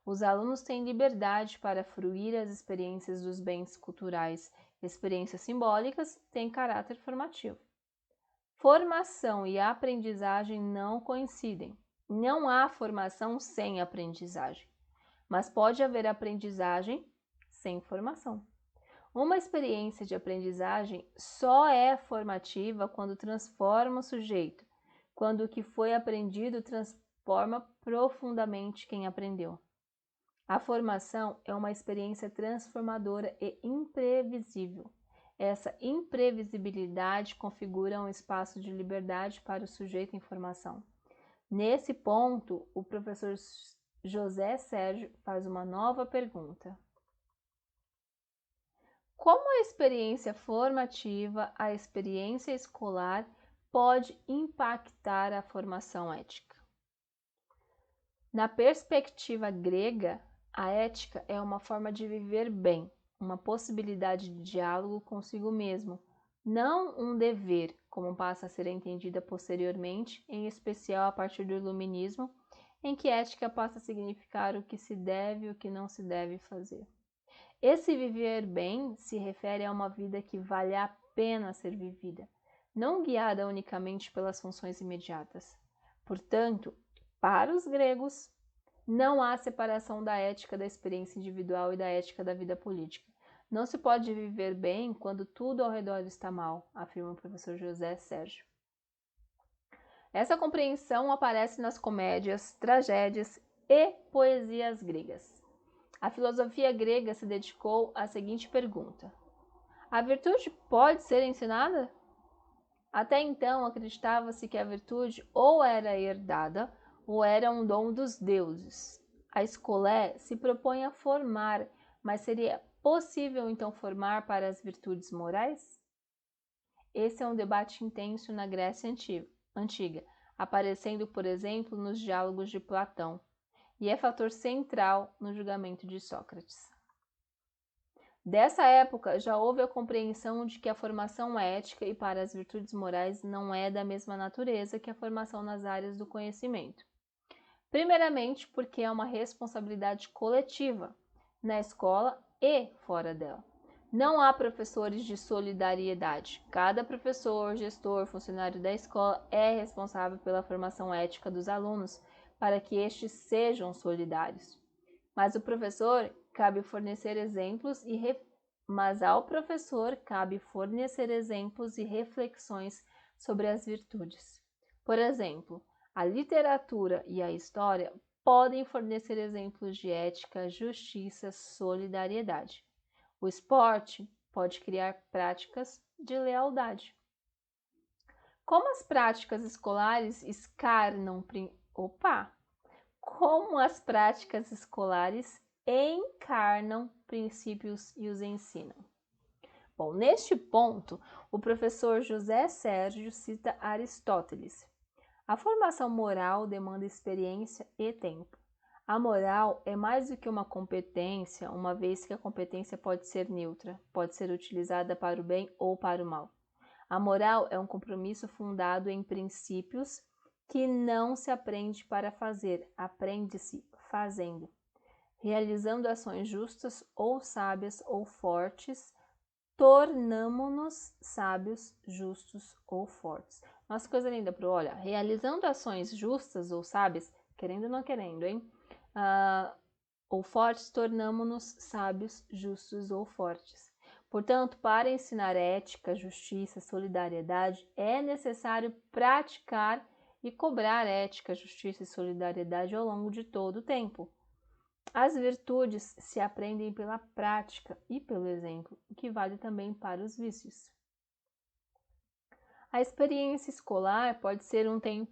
Os alunos têm liberdade para fruir as experiências dos bens culturais. Experiências simbólicas têm caráter formativo. Formação e aprendizagem não coincidem. Não há formação sem aprendizagem, mas pode haver aprendizagem sem formação. Uma experiência de aprendizagem só é formativa quando transforma o sujeito, quando o que foi aprendido transforma profundamente quem aprendeu. A formação é uma experiência transformadora e imprevisível. Essa imprevisibilidade configura um espaço de liberdade para o sujeito em formação. Nesse ponto, o professor José Sérgio faz uma nova pergunta. Como a experiência formativa, a experiência escolar, pode impactar a formação ética? Na perspectiva grega, a ética é uma forma de viver bem, uma possibilidade de diálogo consigo mesmo, não um dever, como passa a ser entendida posteriormente, em especial a partir do Iluminismo, em que ética passa a significar o que se deve e o que não se deve fazer. Esse viver bem se refere a uma vida que vale a pena ser vivida, não guiada unicamente pelas funções imediatas. Portanto, para os gregos, não há separação da ética da experiência individual e da ética da vida política. Não se pode viver bem quando tudo ao redor está mal, afirma o professor José Sérgio. Essa compreensão aparece nas comédias, tragédias e poesias gregas. A filosofia grega se dedicou à seguinte pergunta: a virtude pode ser ensinada? Até então, acreditava-se que a virtude ou era herdada ou era um dom dos deuses. A escolé se propõe a formar, mas seria possível então formar para as virtudes morais? Esse é um debate intenso na Grécia Antiga, aparecendo, por exemplo, nos diálogos de Platão, e é fator central no julgamento de Sócrates. Dessa época, já houve a compreensão de que a formação ética e para as virtudes morais não é da mesma natureza que a formação nas áreas do conhecimento. Primeiramente, porque é uma responsabilidade coletiva, na escola e fora dela. Não há professores de solidariedade. Cada professor, gestor, funcionário da escola é responsável pela formação ética dos alunos para que estes sejam solidários. Mas ao professor cabe fornecer exemplos e reflexões sobre as virtudes. Por exemplo, a literatura e a história podem fornecer exemplos de ética, justiça, solidariedade. O esporte pode criar práticas de lealdade. Como as práticas escolares encarnam princípios e os ensinam. Bom, neste ponto, o professor José Sérgio cita Aristóteles. A formação moral demanda experiência e tempo. A moral é mais do que uma competência, uma vez que a competência pode ser neutra, pode ser utilizada para o bem ou para o mal. A moral é um compromisso fundado em princípios que não se aprende para fazer, aprende-se fazendo, realizando ações justas ou sábias ou fortes, tornamo-nos sábios, justos ou fortes. Nossa, coisa linda, Pro. Olha, realizando ações justas ou sábias, querendo ou não querendo, hein? Ou fortes, tornamo-nos sábios, justos ou fortes. Portanto, para ensinar ética, justiça, solidariedade, é necessário praticar e cobrar ética, justiça e solidariedade ao longo de todo o tempo. As virtudes se aprendem pela prática e pelo exemplo, o que vale também para os vícios. A experiência escolar pode ser um tempo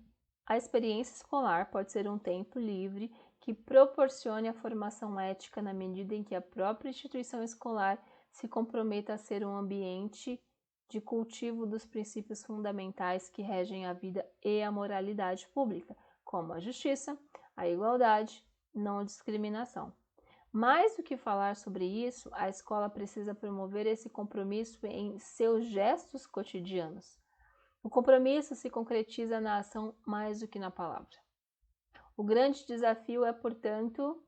livre que proporcione a formação ética na medida em que a própria instituição escolar se comprometa a ser um ambiente de cultivo dos princípios fundamentais que regem a vida e a moralidade pública, como a justiça, a igualdade, não discriminação. Mais do que falar sobre isso, a escola precisa promover esse compromisso em seus gestos cotidianos. O compromisso se concretiza na ação mais do que na palavra. O grande desafio é, portanto,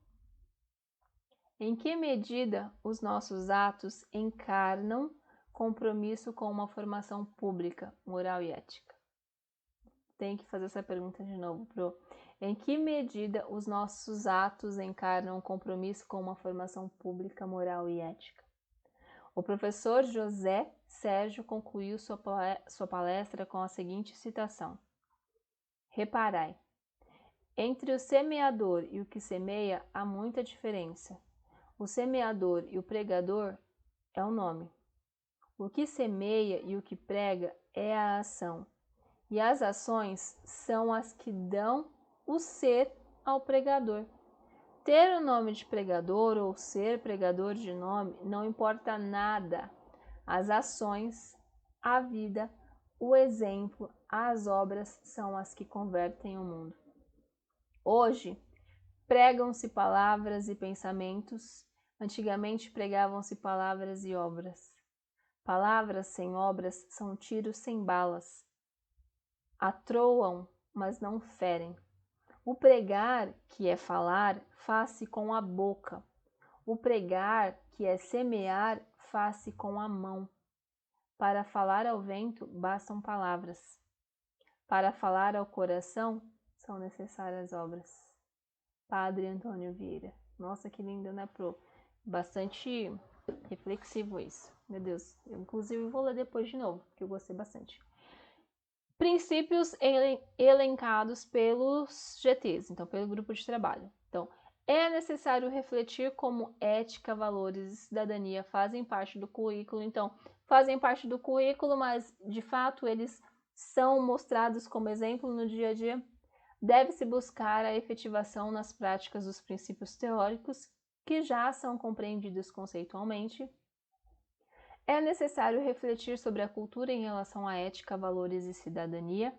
em que medida os nossos atos encarnam compromisso com uma formação pública, moral e ética? Tem que fazer essa pergunta de novo, Pro. Em que medida os nossos atos encarnam um compromisso com uma formação pública, moral e ética? O professor José Sérgio concluiu sua palestra com a seguinte citação: reparai, Entre o semeador e o que semeia há muita diferença. O semeador e o pregador é o nome. O que semeia e o que prega é a ação. E as ações são as que dão o ser ao pregador. Ter o nome de pregador ou ser pregador de nome não importa nada. As ações, a vida, o exemplo, as obras são as que convertem o mundo. Hoje, pregam-se palavras e pensamentos. Antigamente pregavam-se palavras e obras. Palavras sem obras são tiros sem balas. Atroam, mas não ferem. O pregar, que é falar, faz-se com a boca. O pregar, que é semear, faz-se com a mão. Para falar ao vento, bastam palavras. Para falar ao coração, são necessárias obras. Padre Antônio Vieira. Nossa, que lindo, né, Pro? Bastante reflexivo isso. Meu Deus, eu inclusive vou ler depois de novo, porque eu gostei bastante. Princípios elencados pelos GTs, então pelo grupo de trabalho. Então, é necessário refletir como ética, valores e cidadania fazem parte do currículo. Então, fazem parte do currículo, mas de fato eles são mostrados como exemplo no dia a dia. Deve-se buscar a efetivação nas práticas dos princípios teóricos que já são compreendidos conceitualmente. É necessário refletir sobre a cultura em relação à ética, valores e cidadania.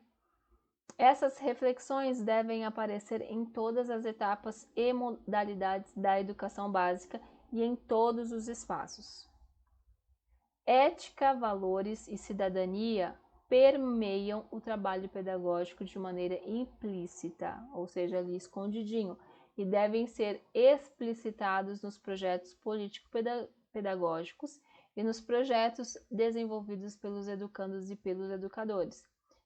Essas reflexões devem aparecer em todas as etapas e modalidades da educação básica e em todos os espaços. Ética, valores e cidadania permeiam o trabalho pedagógico de maneira implícita, ou seja, ali escondidinho, e devem ser explicitados nos projetos político-pedagógicos e nos projetos desenvolvidos pelos educandos e pelos educadores.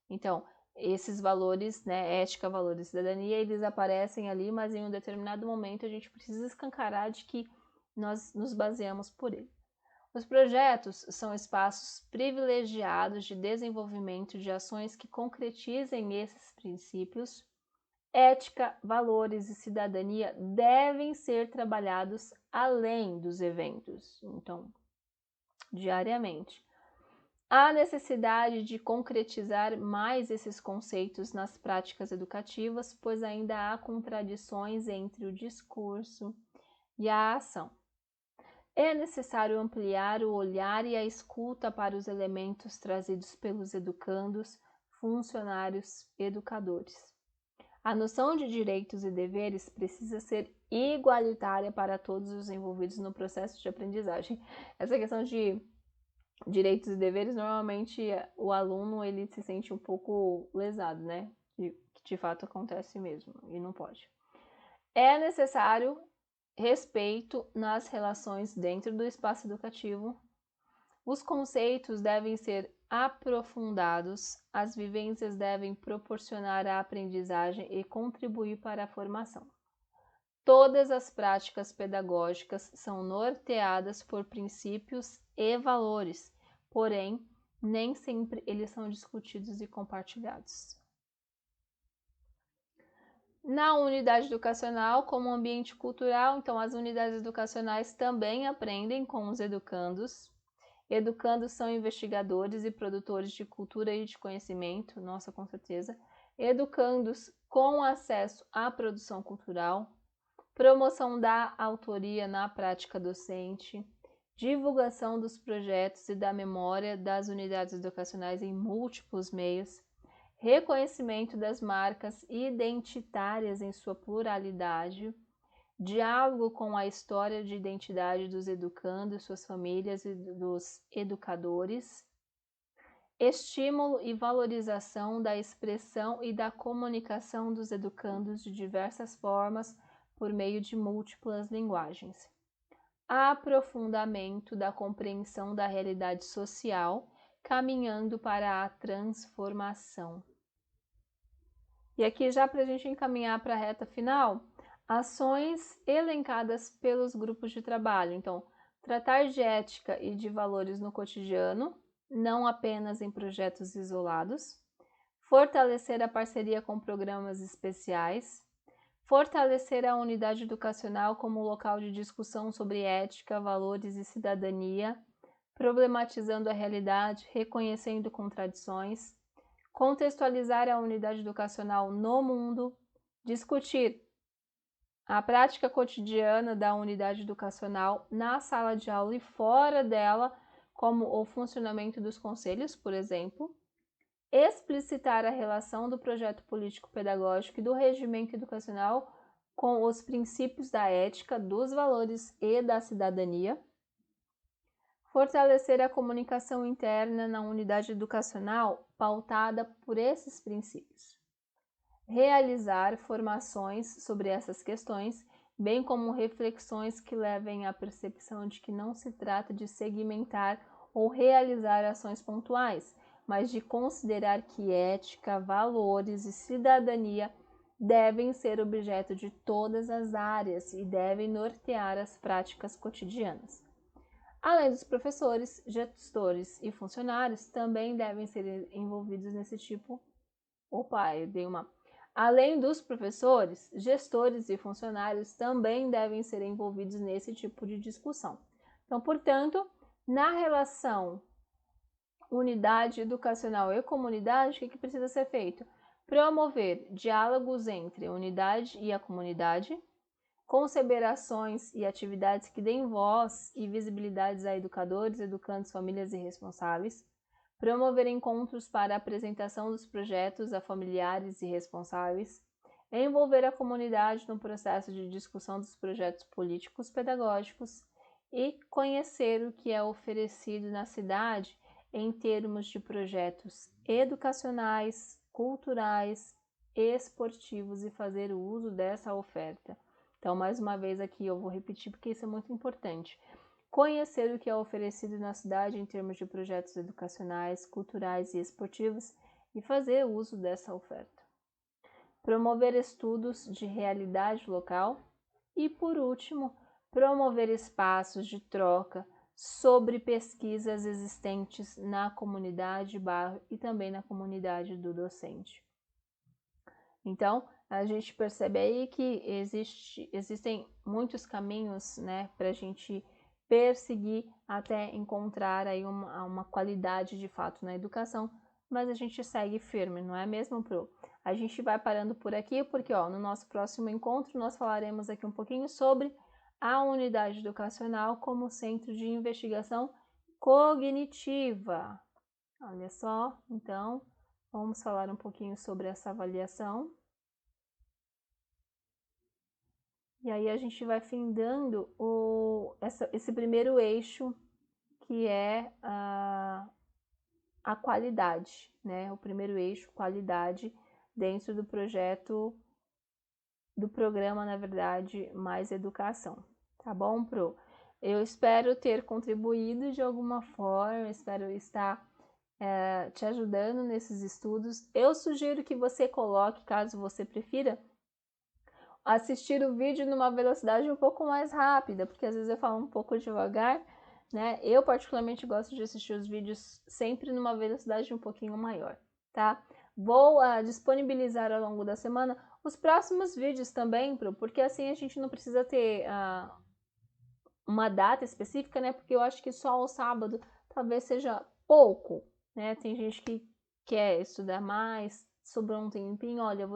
Então, esses valores, né, ética, valores e cidadania, eles aparecem ali, mas em um determinado momento a gente precisa escancarar de que nós nos baseamos por ele. Os projetos são espaços privilegiados de desenvolvimento de ações que concretizem esses princípios. Ética, valores e cidadania devem ser trabalhados além dos eventos, então, diariamente. Há necessidade de concretizar mais esses conceitos nas práticas educativas, pois ainda há contradições entre o discurso e a ação. É necessário ampliar o olhar e a escuta para os elementos trazidos pelos educandos, funcionários, educadores. A noção de direitos e deveres precisa ser igualitária para todos os envolvidos no processo de aprendizagem. Essa questão de direitos e deveres, normalmente o aluno ele se sente um pouco lesado, né? Que de fato acontece mesmo e não pode. É necessário respeito nas relações dentro do espaço educativo. Os conceitos devem ser aprofundados, as vivências devem proporcionar a aprendizagem e contribuir para a formação. Todas as práticas pedagógicas são norteadas por princípios e valores, porém, nem sempre eles são discutidos e compartilhados. Na unidade educacional, como ambiente cultural, então as unidades educacionais também aprendem com os educandos. Educandos são investigadores e produtores de cultura e de conhecimento, nossa, com certeza. Educandos com acesso à produção cultural, promoção da autoria na prática docente, divulgação dos projetos e da memória das unidades educacionais em múltiplos meios, reconhecimento das marcas identitárias em sua pluralidade, diálogo com a história de identidade dos educandos, suas famílias e dos educadores, estímulo e valorização da expressão e da comunicação dos educandos de diversas formas por meio de múltiplas linguagens, aprofundamento da compreensão da realidade social, caminhando para a transformação. E aqui, já para a gente encaminhar para a reta final, ações elencadas pelos grupos de trabalho. Então, tratar de ética e de valores no cotidiano, não apenas em projetos isolados, fortalecer a parceria com programas especiais, Fortalecer a unidade educacional como local de discussão sobre ética, valores e cidadania, problematizando a realidade, reconhecendo contradições. Contextualizar a unidade educacional no mundo. Discutir a prática cotidiana da unidade educacional na sala de aula e fora dela, como o funcionamento dos conselhos, por exemplo. Explicitar a relação do projeto político-pedagógico e do regimento educacional com os princípios da ética, dos valores e da cidadania. Fortalecer a comunicação interna na unidade educacional pautada por esses princípios. Realizar formações sobre essas questões, bem como reflexões que levem à percepção de que não se trata de segmentar ou realizar ações pontuais, mas de considerar que ética, valores e cidadania devem ser objeto de todas as áreas e devem nortear as práticas cotidianas. Além dos professores, gestores e funcionários, também devem ser envolvidos nesse tipo. Além dos professores, gestores e funcionários também devem ser envolvidos nesse tipo de discussão. Então, portanto, na relação unidade educacional e comunidade, o que precisa ser feito? Promover diálogos entre a unidade e a comunidade, conceber ações e atividades que deem voz e visibilidades a educadores, educandos, famílias e responsáveis, promover encontros para a apresentação dos projetos a familiares e responsáveis, envolver a comunidade no processo de discussão dos projetos políticos pedagógicos e conhecer o que é oferecido na cidade em termos de projetos educacionais, culturais, esportivos e fazer o uso dessa oferta. Então, mais uma vez aqui eu vou repetir porque isso é muito importante. Conhecer o que é oferecido na cidade em termos de projetos educacionais, culturais e esportivos e fazer uso dessa oferta. Promover estudos de realidade local e, por último, promover espaços de troca sobre pesquisas existentes na comunidade bairro e também na comunidade do docente. Então, a gente percebe aí que existem muitos caminhos, né, para a gente perseguir até encontrar aí uma qualidade de fato na educação, mas a gente segue firme, não é mesmo, Pro? A gente vai parando por aqui porque, ó, no nosso próximo encontro nós falaremos aqui um pouquinho sobre a unidade educacional como centro de investigação cognitiva. Olha só, então, vamos falar um pouquinho sobre essa avaliação. E aí a gente vai findando esse primeiro eixo, que é a qualidade, né? O primeiro eixo, qualidade, dentro do projeto, do programa, na verdade, Mais Educação. Tá bom, Pro? Eu espero ter contribuído de alguma forma, espero estar te ajudando nesses estudos. Eu sugiro que você coloque, caso você prefira, assistir o vídeo numa velocidade um pouco mais rápida, porque às vezes eu falo um pouco devagar, né? Eu particularmente gosto de assistir os vídeos sempre numa velocidade um pouquinho maior, tá? Vou disponibilizar ao longo da semana os próximos vídeos também, porque assim a gente não precisa ter uma data específica, né? Porque eu acho que só o sábado talvez seja pouco, né? Tem gente que quer estudar mais, sobrou um tempinho, olha,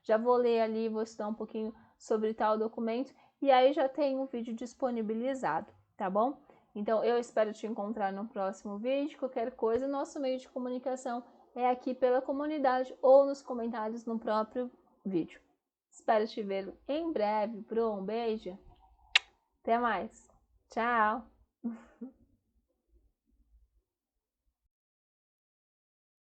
já vou ler ali, vou estudar um pouquinho sobre tal documento e aí já tem um vídeo disponibilizado, tá bom? Então eu espero te encontrar no próximo vídeo. Qualquer coisa, nosso meio de comunicação é aqui pela comunidade ou nos comentários no próprio vídeo. Espero te ver em breve. Um beijo. Até mais. Tchau.